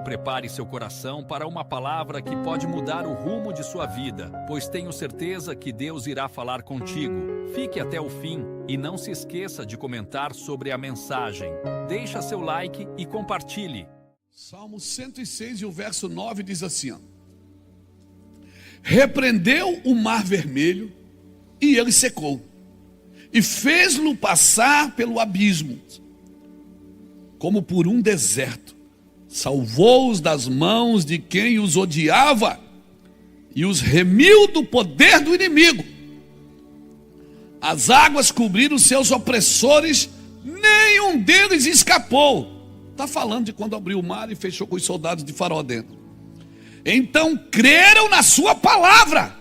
prepare seu coração para uma palavra que pode mudar o rumo de sua vida, pois tenho certeza que Deus irá falar contigo. Fique até o fim e não se esqueça de comentar sobre a mensagem. Deixa seu like e compartilhe. Salmo 106 e o verso 9 diz assim, ó: repreendeu o mar vermelho e ele secou, e fez-lo passar pelo abismo, como por um deserto. Salvou-os das mãos de quem os odiava e os remiu do poder do inimigo. As águas cobriram seus opressores, nenhum deles escapou. Está falando de quando abriu o mar e fechou com os soldados de Faraó dentro. Então creram na sua palavra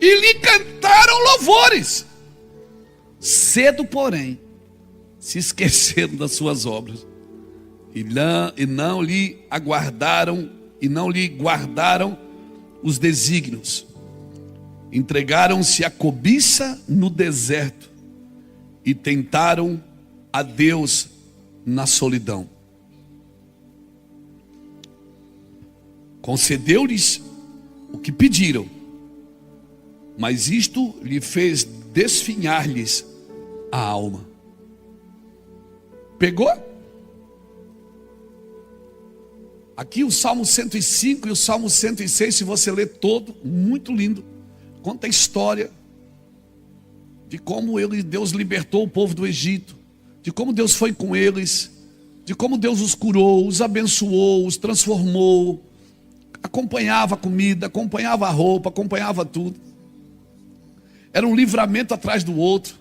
e lhe cantaram louvores. Cedo, porém, se esqueceram das suas obras e não lhe guardaram os desígnios. Entregaram-se à cobiça no deserto e tentaram a Deus na solidão. Concedeu-lhes o que pediram, mas isto lhe fez desfinhar-lhes a alma. Pegou? Aqui o Salmo 105 e o Salmo 106, se você ler todo, muito lindo. Conta a história de como Deus libertou o povo do Egito, de como Deus foi com eles, de como Deus os curou, os abençoou, os transformou, acompanhava a comida, acompanhava a roupa, acompanhava tudo. Era um livramento atrás do outro.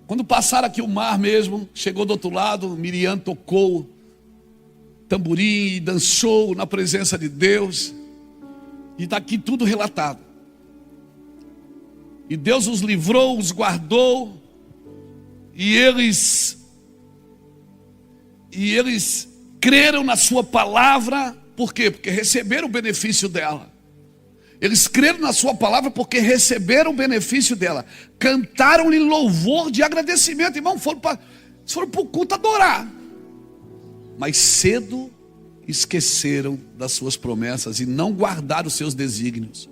Quando passaram aqui o mar mesmo, chegou do outro lado, Miriam tocou tamborim e dançou na presença de Deus. E está aqui tudo relatado. E Deus os livrou, os guardou, e eles creram na sua palavra. Por quê? Porque receberam o benefício dela. Eles creram na sua palavra porque receberam o benefício dela. Cantaram-lhe louvor de agradecimento. Irmão, foram para o culto adorar. Mas cedo esqueceram das suas promessas e não guardaram os seus desígnios.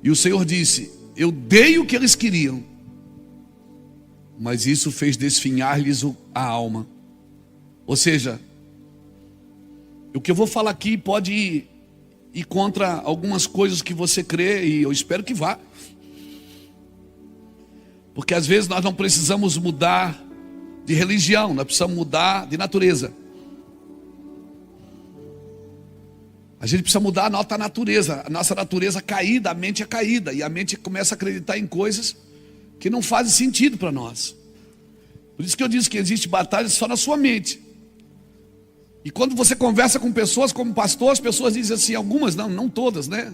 E o Senhor disse: eu dei o que eles queriam, mas isso fez desfinhar-lhes a alma. Ou seja, o que eu vou falar aqui pode ir contra algumas coisas que você crê, e eu espero que vá. Porque às vezes nós não precisamos mudar de religião, nós precisamos mudar de natureza. A gente precisa mudar a nossa natureza. A nossa natureza caída, a mente é caída, e a mente começa a acreditar em coisas que não fazem sentido para nós. Por isso que eu disse que existe batalha só na sua mente. E quando você conversa com pessoas como pastor, as pessoas dizem assim, algumas, não todas, né?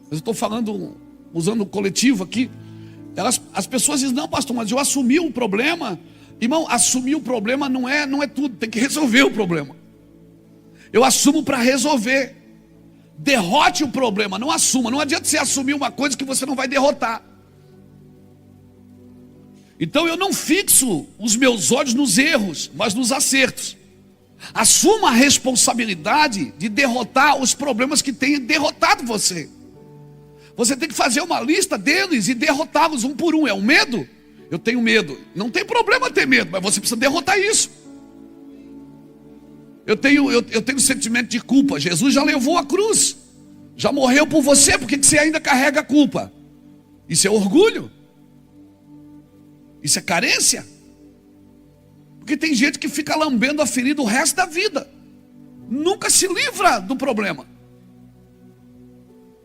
Mas eu estou falando, usando o coletivo aqui. As pessoas dizem, não, pastor, mas eu assumi o problema. Irmão, assumir o problema não é tudo, tem que resolver o problema. Eu assumo para resolver. Derrote o problema, não assuma. Não adianta você assumir uma coisa que você não vai derrotar. Então eu não fixo os meus olhos nos erros, mas nos acertos. Assuma a responsabilidade de derrotar os problemas que têm derrotado você. Você tem que fazer uma lista deles e derrotá-los um por um. É o medo? Eu tenho medo. Não tem problema ter medo, mas você precisa derrotar isso. Eu tenho sentimento de culpa. Jesus já levou a cruz, já morreu por você. Por que você ainda carrega a culpa? Isso é orgulho? Isso é carência? Porque tem gente que fica lambendo a ferida o resto da vida, nunca se livra do problema.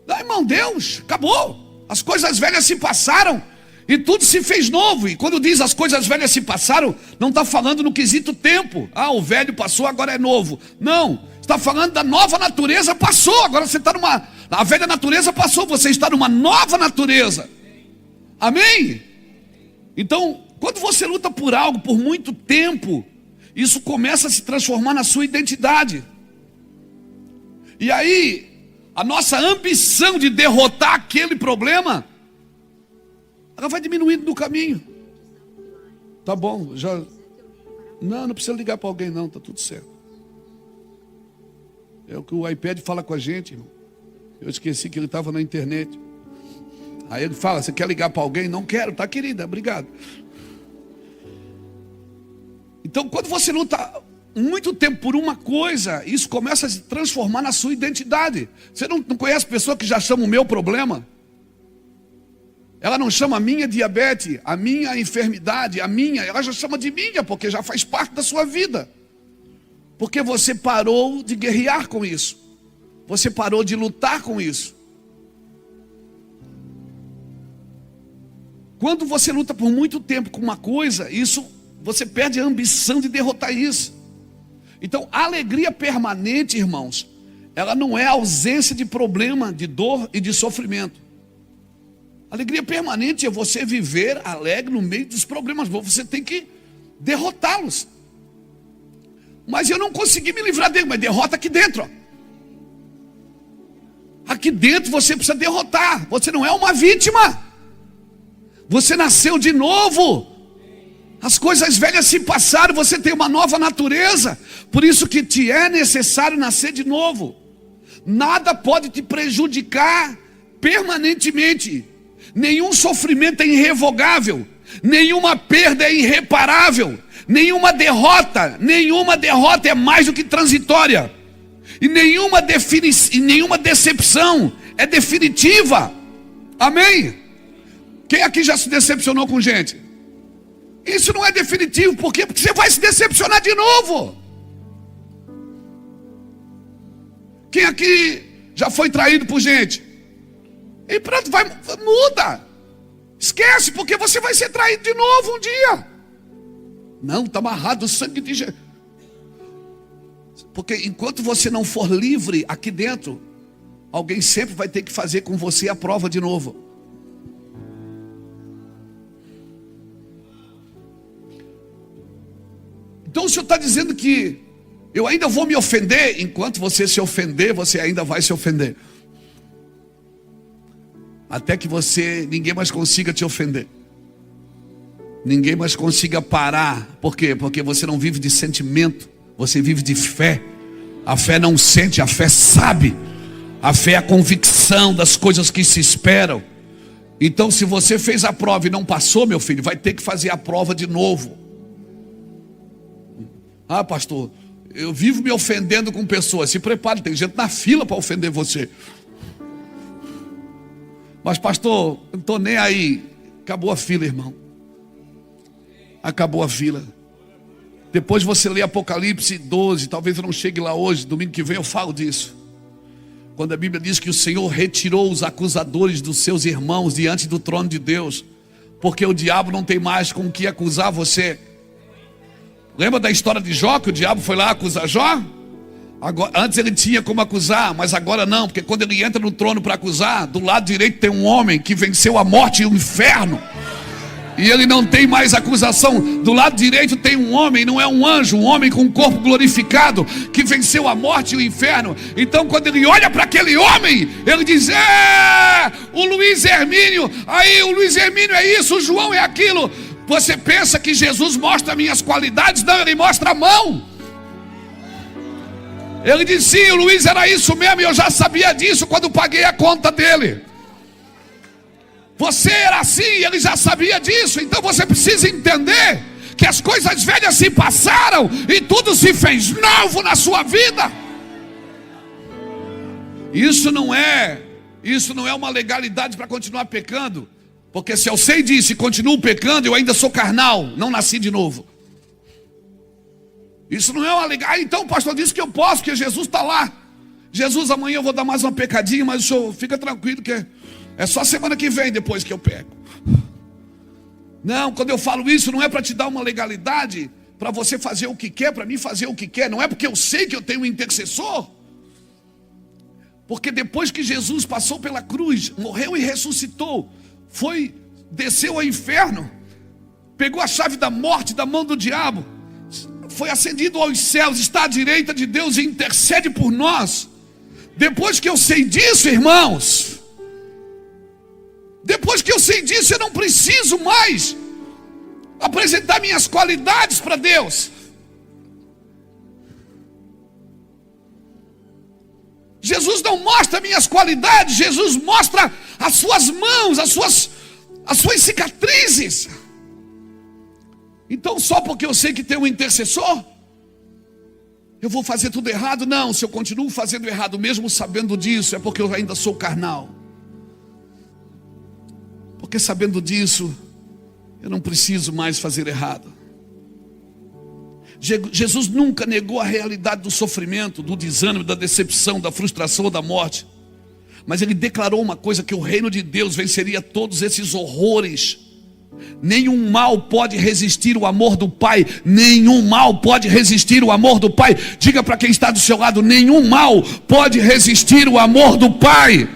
Não, irmão, Deus, acabou. As coisas velhas se passaram e tudo se fez novo. E quando diz as coisas velhas se passaram, não está falando no quesito tempo. Ah, o velho passou, agora é novo. Não, está falando da nova natureza passou. Agora você está a velha natureza passou, você está numa nova natureza. Amém? Então, quando você luta por algo por muito tempo, isso começa a se transformar na sua identidade. E aí, a nossa ambição de derrotar aquele problema, ela vai diminuindo no caminho. Tá bom, já... Não precisa ligar para alguém não, tá tudo certo. É o que o iPad fala com a gente, irmão. Eu esqueci que ele estava na internet. Aí ele fala, você quer ligar para alguém? Não quero, tá, querida, obrigado. Então, quando você luta muito tempo por uma coisa, isso começa a se transformar na sua identidade. Você não conhece pessoa que já chama o meu problema? Ela não chama a minha diabetes, a minha enfermidade, ela já chama de minha, porque já faz parte da sua vida. Porque você parou de guerrear com isso. Você parou de lutar com isso. Quando você luta por muito tempo com uma coisa, você perde a ambição de derrotar isso. Então, a alegria permanente, irmãos, ela não é ausência de problema, de dor e de sofrimento. Alegria permanente é você viver alegre no meio dos problemas. Você tem que derrotá-los. Mas eu não consegui me livrar dele. Mas derrota aqui dentro, ó. Aqui dentro você precisa derrotar. Você não é uma vítima. Você nasceu de novo. As coisas velhas se passaram. Você tem uma nova natureza. Por isso que te é necessário nascer de novo. Nada pode te prejudicar permanentemente. Nenhum sofrimento é irrevogável. Nenhuma perda é irreparável. Nenhuma derrota é mais do que transitória. E nenhuma decepção é definitiva. Amém? Quem aqui já se decepcionou com gente? Isso não é definitivo. Por quê? Porque você vai se decepcionar de novo. Quem aqui já foi traído por gente? E pronto, muda. Esquece, porque você vai ser traído de novo um dia. Não, está amarrado o sangue de Jesus. Porque enquanto você não for livre aqui dentro, alguém sempre vai ter que fazer com você a prova de novo. Então o Senhor está dizendo que eu ainda vou me ofender. Enquanto você se ofender, você ainda vai se ofender. Até que ninguém mais consiga te ofender. Ninguém mais consiga parar. Por quê? Porque você não vive de sentimento. Você vive de fé. A fé não sente, a fé sabe. A fé é a convicção das coisas que se esperam. Então, se você fez a prova e não passou, meu filho, vai ter que fazer a prova de novo. Ah, pastor, eu vivo me ofendendo com pessoas. Se prepare, tem gente na fila para ofender você. Mas pastor, não estou nem aí. Acabou a fila, irmão. Acabou a fila. Depois você lê Apocalipse 12. Talvez eu não chegue lá hoje. Domingo que vem eu falo disso. Quando a Bíblia diz que o Senhor retirou os acusadores dos seus irmãos diante do trono de Deus. Porque o diabo não tem mais com o que acusar você. Lembra da história de Jó, que o diabo foi lá acusar Jó? Agora, antes ele tinha como acusar, mas agora não. Porque quando ele entra no trono para acusar, do lado direito tem um homem que venceu a morte e o inferno. E ele não tem mais acusação. Do lado direito tem um homem, não é um anjo, um homem com um corpo glorificado, que venceu a morte e o inferno. Então quando ele olha para aquele homem, ele diz: o Luiz Hermínio, aí o Luiz Hermínio é isso, o João é aquilo. Você pensa que Jesus mostra minhas qualidades? Não, ele mostra a mão. Ele diz: sim, o Luiz era isso mesmo, e eu já sabia disso quando paguei a conta dele. Você era assim, ele já sabia disso. Então você precisa entender que as coisas velhas se passaram e tudo se fez novo na sua vida. Isso não é uma legalidade para continuar pecando. Porque se eu sei disso e continuo pecando, eu ainda sou carnal, não nasci de novo. Isso não é uma legalidade. Então o pastor disse que eu posso, que Jesus está lá. Jesus, amanhã eu vou dar mais uma pecadinha, mas o senhor fica tranquilo que é só semana que vem depois que eu peco. Não, quando eu falo isso, não é para te dar uma legalidade, para você fazer o que quer, para mim fazer o que quer. Não é porque eu sei que eu tenho um intercessor. Porque depois que Jesus passou pela cruz, morreu e ressuscitou, desceu ao inferno, pegou a chave da morte da mão do diabo, foi ascendido aos céus, está à direita de Deus e intercede por nós. Depois que eu sei disso, irmãos, depois que eu sei disso, eu não preciso mais apresentar minhas qualidades para Deus. Jesus não mostra minhas qualidades, Jesus mostra as suas mãos, as suas cicatrizes. Então só porque eu sei que tem um intercessor, eu vou fazer tudo errado? Não, se eu continuo fazendo errado mesmo sabendo disso, é porque eu ainda sou carnal. Porque sabendo disso, eu não preciso mais fazer errado. Jesus nunca negou a realidade do sofrimento, do desânimo, da decepção, da frustração ou da morte. Mas ele declarou uma coisa, que o reino de Deus venceria todos esses horrores. Nenhum mal pode resistir o amor do Pai. Nenhum mal pode resistir o amor do Pai. Diga para quem está do seu lado: nenhum mal pode resistir o amor do Pai.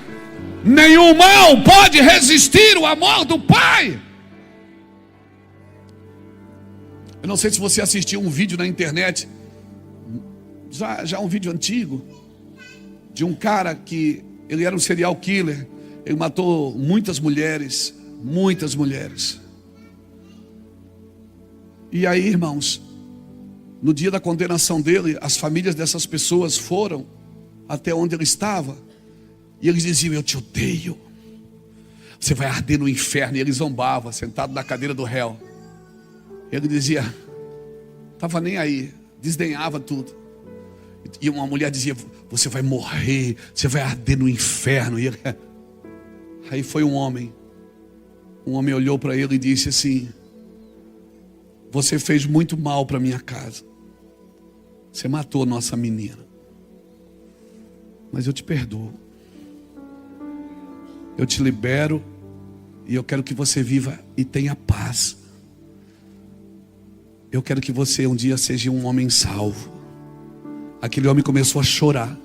Nenhum mal pode resistir o amor do Pai. Eu não sei se você assistiu um vídeo na internet, já um vídeo antigo, de um cara que ele era um serial killer. Ele matou muitas mulheres. E aí, irmãos, no dia da condenação dele, as famílias dessas pessoas foram até onde ele estava, e eles diziam: eu te odeio, você vai arder no inferno. E ele zombava, sentado na cadeira do réu. Ele dizia, estava nem aí, desdenhava tudo. E uma mulher dizia: você vai morrer, você vai arder no inferno. E ele... Aí foi um homem olhou para ele e disse assim: você fez muito mal para minha casa, você matou nossa menina, mas eu te perdoo, eu te libero, e eu quero que você viva e tenha paz. Eu quero que você um dia seja um homem salvo. Aquele homem começou a chorar.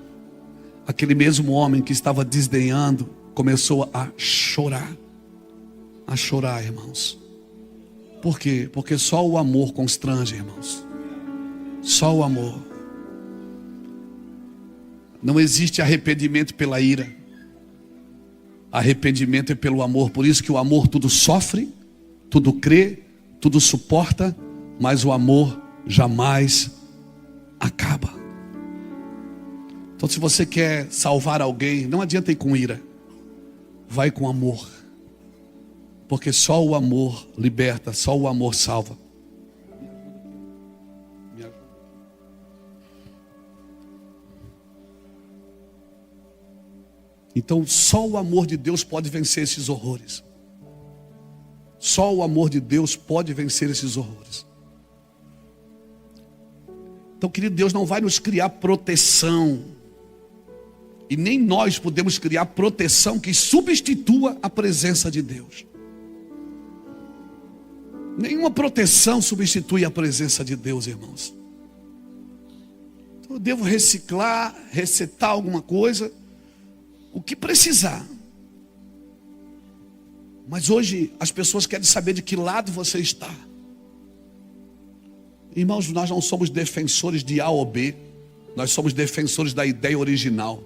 Aquele mesmo homem que estava desdenhando começou a chorar. A chorar, irmãos. Por quê? Porque só o amor constrange, irmãos. Só o amor. Não existe arrependimento pela ira. Arrependimento é pelo amor. Por isso que o amor tudo sofre, tudo crê, tudo suporta, mas o amor jamais acaba. Então, se você quer salvar alguém, não adianta ir com ira. Vai com amor. Porque só o amor liberta, só o amor salva. Então, só o amor de Deus pode vencer esses horrores. Só o amor de Deus pode vencer esses horrores. Então, querido, Deus não vai nos criar proteção. E nem nós podemos criar proteção que substitua a presença de Deus. Nenhuma proteção substitui a presença de Deus, irmãos. Então, eu devo reciclar, resetar alguma coisa, o que precisar. Mas hoje as pessoas querem saber de que lado você está. Irmãos, nós não somos defensores de A ou B. Nós somos defensores da ideia original.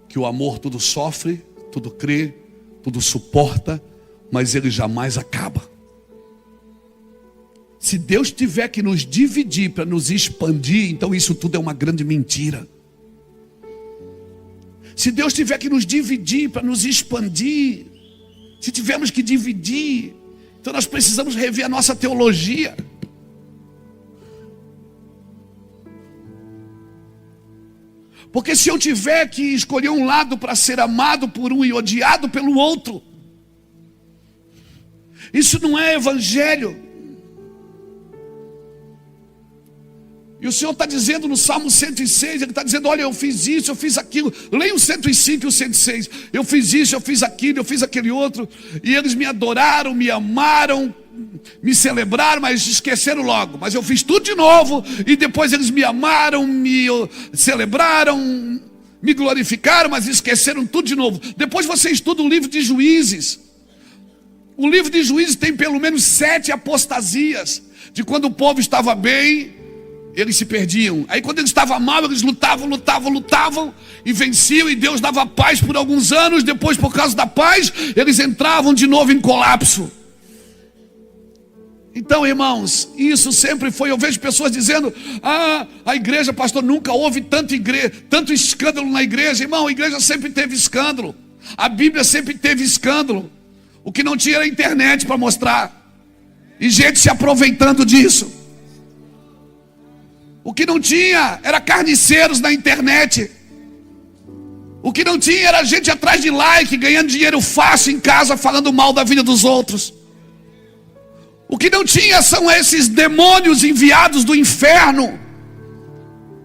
Que o amor tudo sofre, tudo crê, tudo suporta, mas ele jamais acaba. Se Deus tiver que nos dividir para nos expandir, então isso tudo é uma grande mentira. Se Deus tiver que nos dividir para nos expandir, se tivermos que dividir, então nós precisamos rever a nossa teologia. Porque se eu tiver que escolher um lado para ser amado por um e odiado pelo outro, isso não é evangelho. E o Senhor está dizendo no Salmo 106, Ele está dizendo: olha, eu fiz isso, eu fiz aquilo. Leia o 105 e o 106. Eu fiz isso, eu fiz aquilo, eu fiz aquele outro. E eles me adoraram, me amaram, me celebraram, mas esqueceram logo. Mas eu fiz tudo de novo. E depois eles me amaram, me celebraram, me glorificaram, mas esqueceram tudo de novo. Depois você estuda o livro de Juízes. O livro de Juízes tem pelo menos 7 apostasias. De quando o povo estava bem, eles se perdiam. Aí quando eles estavam mal, eles lutavam e venciam, e Deus dava paz por alguns anos. Depois, por causa da paz, eles entravam de novo em colapso. Então, irmãos, isso sempre foi. Eu vejo pessoas dizendo: a igreja, pastor, nunca houve tanto escândalo na igreja. Irmão, a igreja sempre teve escândalo. A Bíblia sempre teve escândalo. O que não tinha era a internet para mostrar, e gente se aproveitando disso. O que não tinha era carniceiros na internet. O que não tinha era gente atrás de like, ganhando dinheiro fácil em casa, falando mal da vida dos outros. O que não tinha são esses demônios enviados do inferno,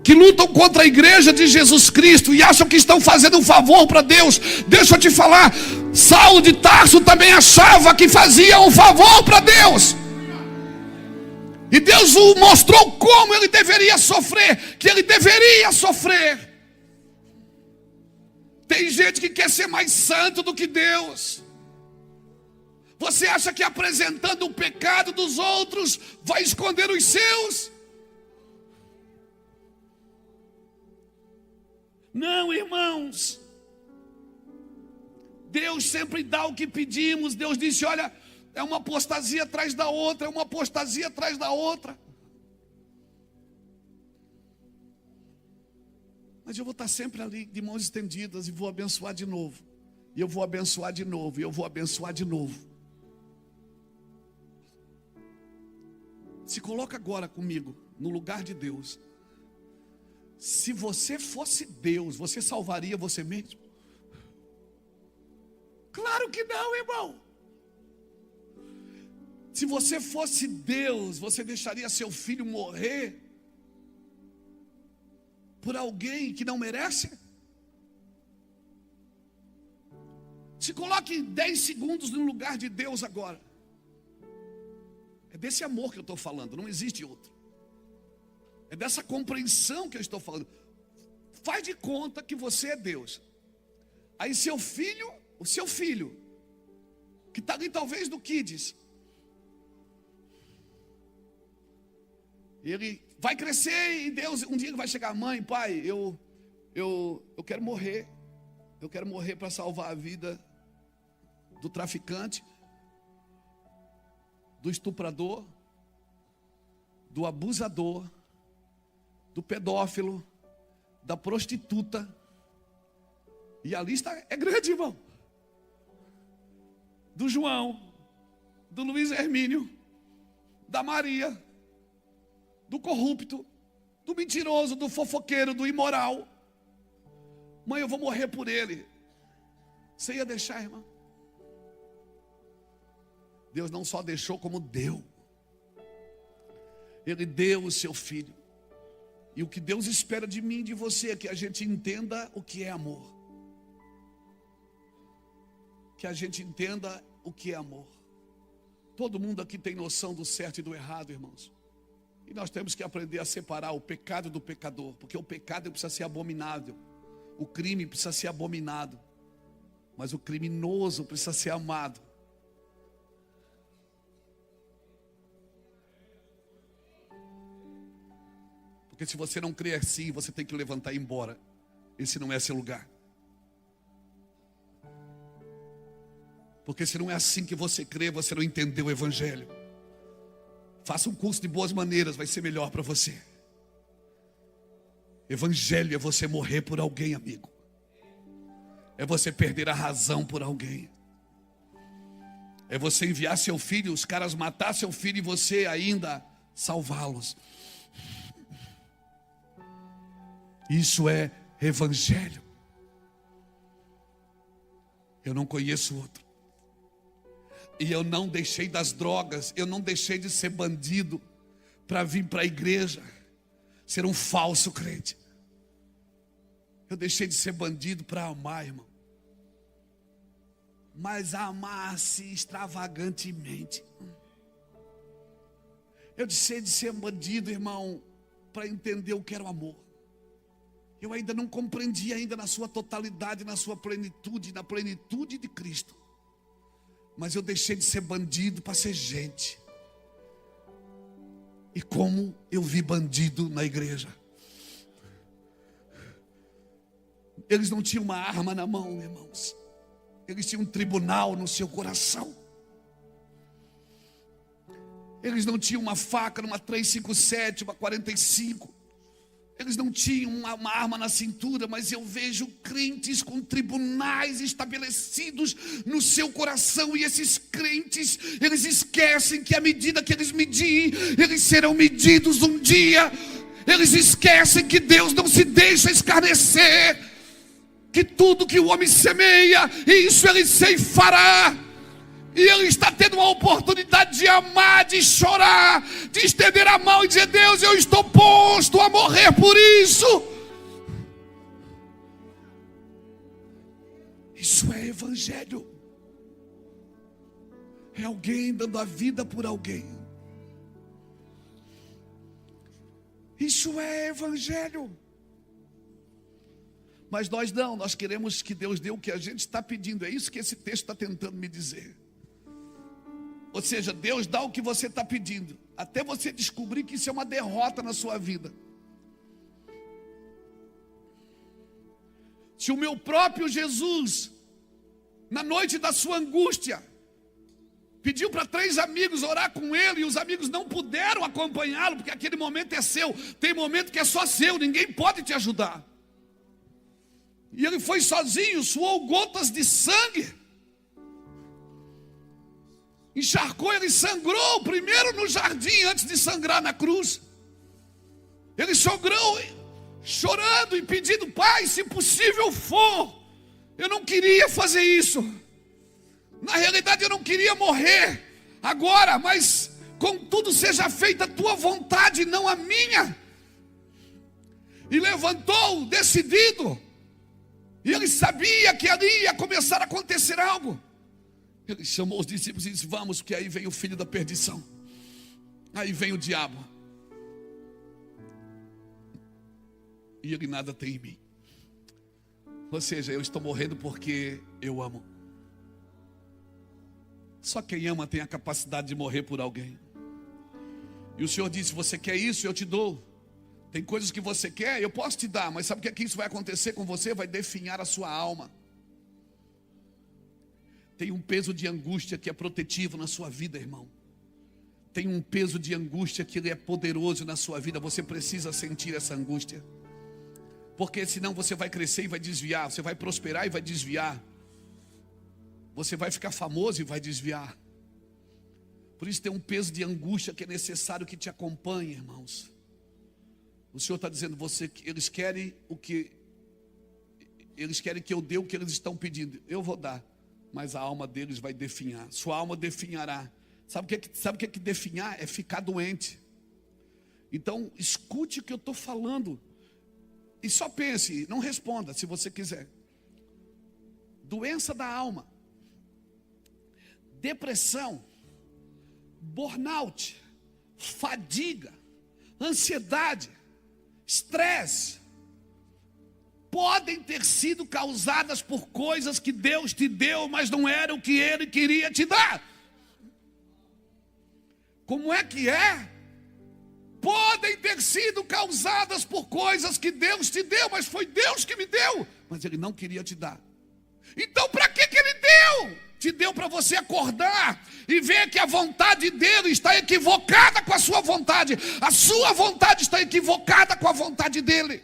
que lutam contra a igreja de Jesus Cristo e acham que estão fazendo um favor para Deus. Deixa eu te falar, Saulo de Tarso também achava que fazia um favor para Deus. E Deus o mostrou como ele deveria sofrer, que ele deveria sofrer. Tem gente que quer ser mais santo do que Deus. Você acha que apresentando o pecado dos outros vai esconder os seus? Não, irmãos. Deus sempre dá o que pedimos. Deus disse: olha, é uma apostasia atrás da outra, é uma apostasia atrás da outra. Mas eu vou estar sempre ali de mãos estendidas e vou abençoar de novo. E eu vou abençoar de novo, e eu vou abençoar de novo. Se coloca agora comigo no lugar de Deus. Se você fosse Deus, você salvaria você mesmo? Claro que não, irmão. Se você fosse Deus, você deixaria seu filho morrer por alguém que não merece? Se coloque 10 segundos no lugar de Deus agora. É desse amor que eu estou falando, não existe outro. É dessa compreensão que eu estou falando. Faz de conta que você é Deus. Aí o seu filho, que está ali talvez no Kids, ele vai crescer e Deus, um dia ele vai chegar: mãe, pai, eu quero morrer. Eu quero morrer para salvar a vida do traficante, do estuprador, do abusador, do pedófilo, da prostituta. E a lista é grande, irmão. Do João, do Luiz Hermínio, da Maria, do corrupto, do mentiroso, do fofoqueiro, do imoral. Mãe, eu vou morrer por ele. Você ia deixar, irmão? Deus não só deixou, como deu. Ele deu o seu filho. E o que Deus espera de mim e de você é que a gente entenda o que é amor. Que a gente entenda o que é amor. Todo mundo aqui tem noção do certo e do errado, irmãos. E nós temos que aprender a separar o pecado do pecador. Porque o pecado precisa ser abominável. O crime precisa ser abominado. Mas o criminoso precisa ser amado. Porque se você não crê assim, você tem que levantar e ir embora. Esse não é seu lugar. Porque se não é assim que você crê, você não entendeu o evangelho. Faça um curso de boas maneiras, vai ser melhor para você. Evangelho é você morrer por alguém, amigo. É você perder a razão por alguém. É você enviar seu filho, os caras matar seu filho e você ainda salvá-los. Isso é evangelho. Eu não conheço outro. E eu não deixei das drogas, eu não deixei de ser bandido para vir para a igreja, ser um falso crente. Eu deixei de ser bandido para amar, irmão. Mas amar-se extravagantemente. Eu deixei de ser bandido, irmão, para entender o que era o amor. Eu ainda não compreendi ainda na sua totalidade, na sua plenitude, na plenitude de Cristo. Mas eu deixei de ser bandido para ser gente. E como eu vi bandido na igreja. Eles não tinham uma arma na mão, irmãos. Eles tinham um tribunal no seu coração. Eles não tinham uma faca numa 357, uma 45. Eles não tinham uma arma na cintura, mas eu vejo crentes com tribunais estabelecidos no seu coração. E esses crentes, eles esquecem que à medida que eles medirem, eles serão medidos um dia. Eles esquecem que Deus não se deixa escarnecer, que tudo que o homem semeia, isso ele ceifará. E ele está tendo uma oportunidade de amar, de chorar, de estender a mão e dizer: Deus, eu estou posto a morrer por isso. Isso é evangelho. É alguém dando a vida por alguém. Isso é evangelho. Mas nós queremos que Deus dê o que a gente está pedindo. É isso que esse texto está tentando me dizer. Ou seja, Deus dá o que você está pedindo, até você descobrir que isso é uma derrota na sua vida. Se o meu próprio Jesus, na noite da sua angústia, pediu para 3 amigos orar com ele, e os amigos não puderam acompanhá-lo, porque aquele momento é seu. Tem momento que é só seu, ninguém pode te ajudar. E ele foi sozinho, suou gotas de sangue, encharcou, ele sangrou primeiro no jardim antes de sangrar na cruz. Ele sangrou chorando e pedindo: Pai, se possível for, eu não queria fazer isso. Na realidade eu não queria morrer agora, mas contudo seja feita a tua vontade, não a minha. E levantou decidido, e ele sabia que ali ia começar a acontecer algo. Ele chamou os discípulos e disse: vamos, porque aí vem o filho da perdição, aí vem o diabo, e ele nada tem em mim. Ou seja, eu estou morrendo porque eu amo. Só quem ama tem a capacidade de morrer por alguém. E o Senhor disse: você quer isso? Eu te dou. Tem coisas que você quer, eu posso te dar, mas sabe o que é que isso vai acontecer com você? Vai definhar a sua alma. Tem um peso de angústia que é protetivo na sua vida, irmão. Tem um peso de angústia que ele é poderoso na sua vida. Você precisa sentir essa angústia, porque senão você vai crescer e vai desviar. Você vai prosperar e vai desviar. Você vai ficar famoso e vai desviar. Por isso tem um peso de angústia que é necessário que te acompanhe, irmãos. O Senhor está dizendo: eles querem que eu dê o que eles estão pedindo. Eu vou dar, mas a alma deles vai definhar. Sua alma definhará. Sabe o que é que definhar? É ficar doente. Então escute o que eu estou falando e só pense, não responda se você quiser. Doença da alma, depressão, burnout, fadiga, ansiedade, estresse, podem ter sido causadas por coisas que Deus te deu, mas não era o que Ele queria te dar. Como é que é? Podem ter sido causadas por coisas que Deus te deu, mas foi Deus que me deu, mas Ele não queria te dar. Então para que Ele deu? Te deu para você acordar e ver que a vontade dele está equivocada com a sua vontade. A sua vontade está equivocada com a vontade dele.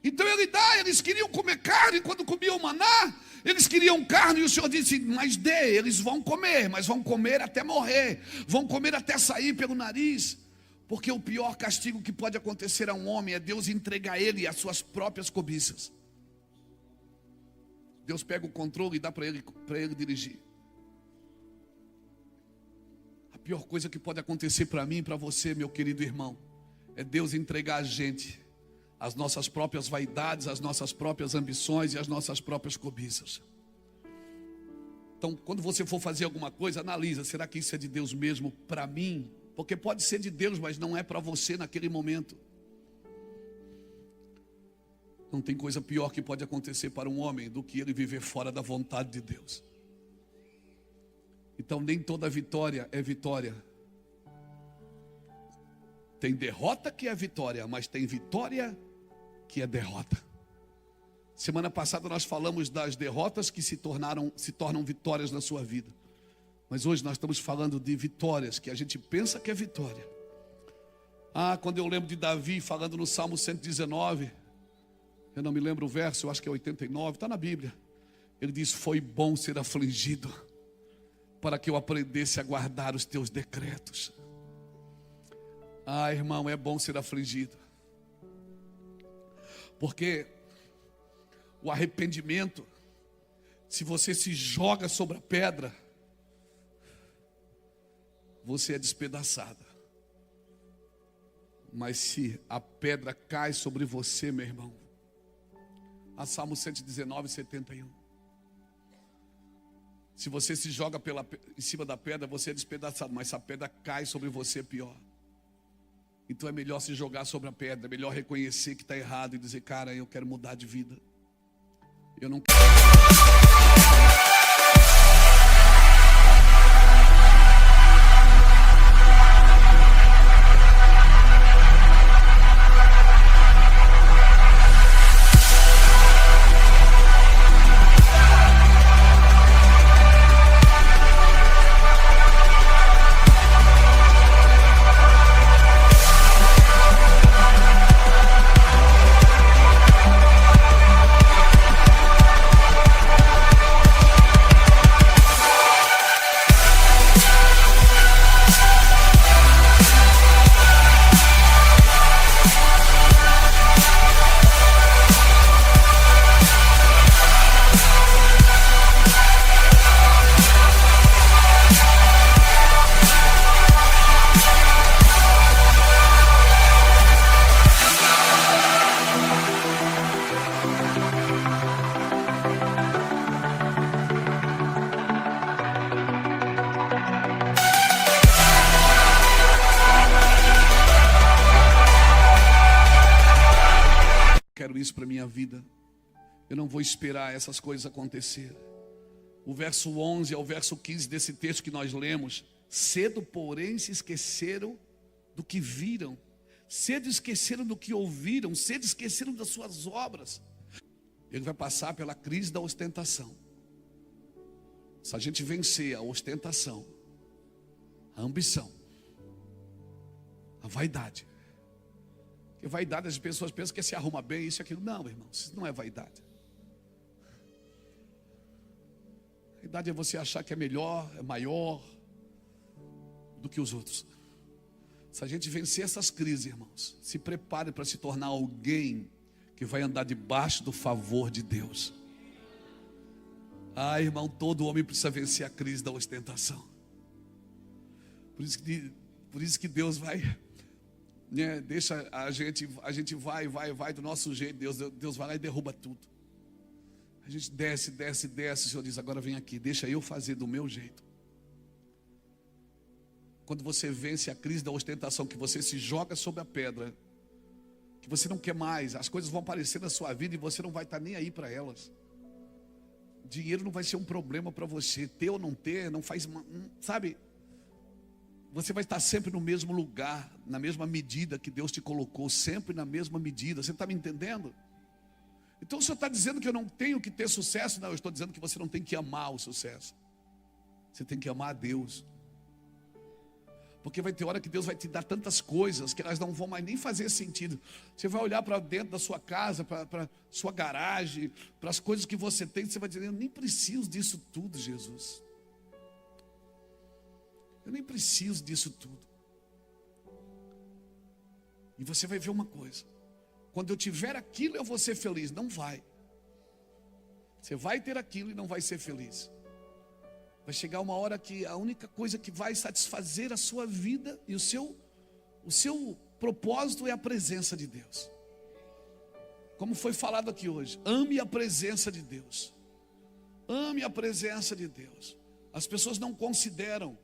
Então ele dá. Eles queriam comer carne quando comiam maná. Eles queriam carne e o Senhor disse: mas dê, eles vão comer, mas vão comer até morrer. Vão comer até sair pelo nariz. Porque o pior castigo que pode acontecer a um homem é Deus entregar ele às suas próprias cobiças. Deus pega o controle e dá para ele dirigir. A pior coisa que pode acontecer para mim e para você, meu querido irmão, é Deus entregar a gente as nossas próprias vaidades, as nossas próprias ambições e as nossas próprias cobiças. Então, quando você for fazer alguma coisa, analisa: será que isso é de Deus mesmo para mim? Porque pode ser de Deus, mas não é para você naquele momento. Não tem coisa pior que pode acontecer para um homem do que ele viver fora da vontade de Deus. Então nem toda vitória é vitória. Tem derrota que é vitória, mas tem vitória que é derrota. Semana passada nós falamos das derrotas que se tornam vitórias na sua vida. Mas hoje nós estamos falando de vitórias, que a gente pensa que é vitória. Quando eu lembro de Davi falando no Salmo 119, eu não me lembro o verso, eu acho que é 89, está na Bíblia. Ele diz: foi bom ser afligido, para que eu aprendesse a guardar os teus decretos. Irmão, é bom ser afligido, porque o arrependimento, se você se joga sobre a pedra, você é despedaçada. Mas se a pedra cai sobre você, meu irmão, Salmo 119, 71. Se você se joga em cima da pedra, você é despedaçado. Mas se a pedra cai sobre você, é pior. Então é melhor se jogar sobre a pedra. É melhor reconhecer que está errado e dizer: cara, eu quero mudar de vida. Eu não quero. Quero isso para a minha vida. Eu não vou esperar essas coisas acontecerem. O verso 11 ao verso 15 desse texto que nós lemos: cedo, porém, se esqueceram do que viram, cedo esqueceram do que ouviram, cedo esqueceram das suas obras. Ele vai passar pela crise da ostentação. Se a gente vencer a ostentação, a ambição, a vaidade. Porque vaidade, as pessoas pensam que se arruma bem, isso e aquilo. Não, irmão, isso não é vaidade. Vaidade é você achar que é melhor, é maior do que os outros. Se a gente vencer essas crises, irmãos, se prepare para se tornar alguém que vai andar debaixo do favor de Deus. Irmão, todo homem precisa vencer a crise da ostentação. Por isso que Deus vai, né, deixa a gente vai do nosso jeito. Deus vai lá e derruba tudo. A gente desce. O Senhor diz: agora vem aqui, deixa eu fazer do meu jeito. Quando você vence a crise da ostentação, que você se joga sobre a pedra, que você não quer mais, as coisas vão aparecer na sua vida e você não vai estar nem aí para elas. Dinheiro não vai ser um problema para você, ter ou não ter, não faz, sabe? Você vai estar sempre no mesmo lugar, na mesma medida que Deus te colocou, sempre na mesma medida. Você está me entendendo? Então o Senhor está dizendo que eu não tenho que ter sucesso? Não, eu estou dizendo que você não tem que amar o sucesso. Você tem que amar a Deus. Porque vai ter hora que Deus vai te dar tantas coisas que elas não vão mais nem fazer sentido. Você vai olhar para dentro da sua casa, para sua garagem, para as coisas que você tem, você vai dizer: eu nem preciso disso tudo, Jesus. Eu nem preciso disso tudo. E você vai ver uma coisa: quando eu tiver aquilo, eu vou ser feliz. Não vai. Você vai ter aquilo e não vai ser feliz. Vai chegar uma hora que a única coisa que vai satisfazer a sua vida e o seu propósito é a presença de Deus. Como foi falado aqui hoje, ame a presença de Deus. Ame a presença de Deus. As pessoas não consideram.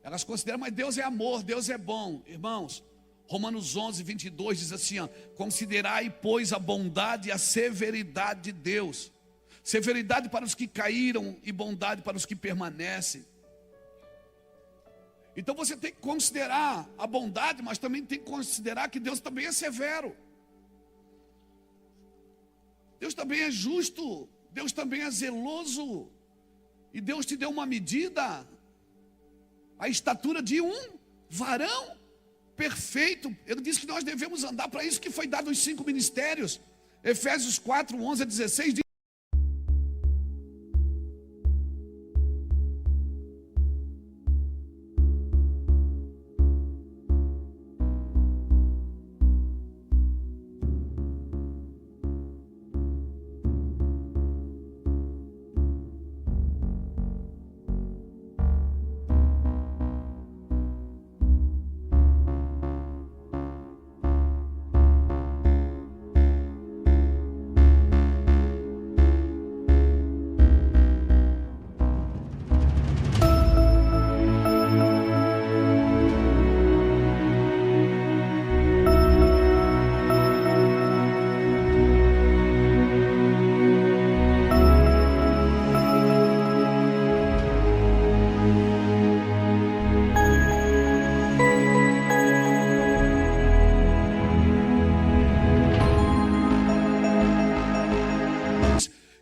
Elas consideram: mas Deus é amor, Deus é bom. Irmãos, Romanos 11, 22 diz assim: considerai, pois, a bondade e a severidade de Deus. Severidade para os que caíram e bondade para os que permanecem. Então você tem que considerar a bondade, mas também tem que considerar que Deus também é severo. Deus também é justo. Deus também é zeloso. E Deus te deu uma medida a estatura de um varão perfeito. Ele diz que nós devemos andar, para isso que foi dado os 5 ministérios. Efésios 4, 11 a 16 diz: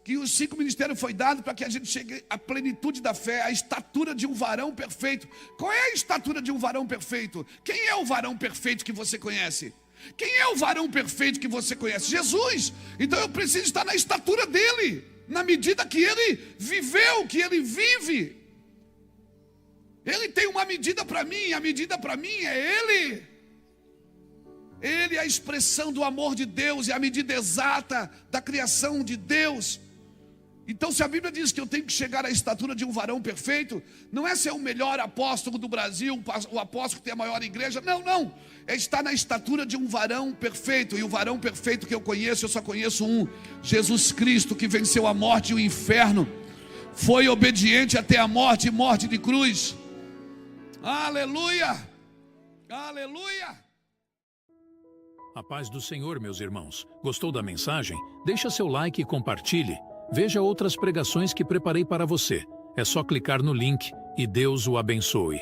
que os 5 ministérios foi dado para que a gente chegue à plenitude da fé, à estatura de um varão perfeito. Qual é a estatura de um varão perfeito? Quem é o varão perfeito que você conhece? Quem é o varão perfeito que você conhece? Jesus. Então eu preciso estar na estatura dele, na medida que ele viveu, que ele vive. Ele tem uma medida para mim, a medida para mim é ele. Ele é a expressão do amor de Deus, é a medida exata da criação de Deus. Então, se a Bíblia diz que eu tenho que chegar à estatura de um varão perfeito, não é ser o melhor apóstolo do Brasil, o apóstolo que tem a maior igreja, não. É estar na estatura de um varão perfeito. E o varão perfeito que eu só conheço um: Jesus Cristo, que venceu a morte e o inferno, foi obediente até a morte e morte de cruz. Aleluia! Aleluia! A paz do Senhor, meus irmãos. Gostou da mensagem? Deixa seu like e compartilhe. Veja outras pregações que preparei para você. É só clicar no link e Deus o abençoe.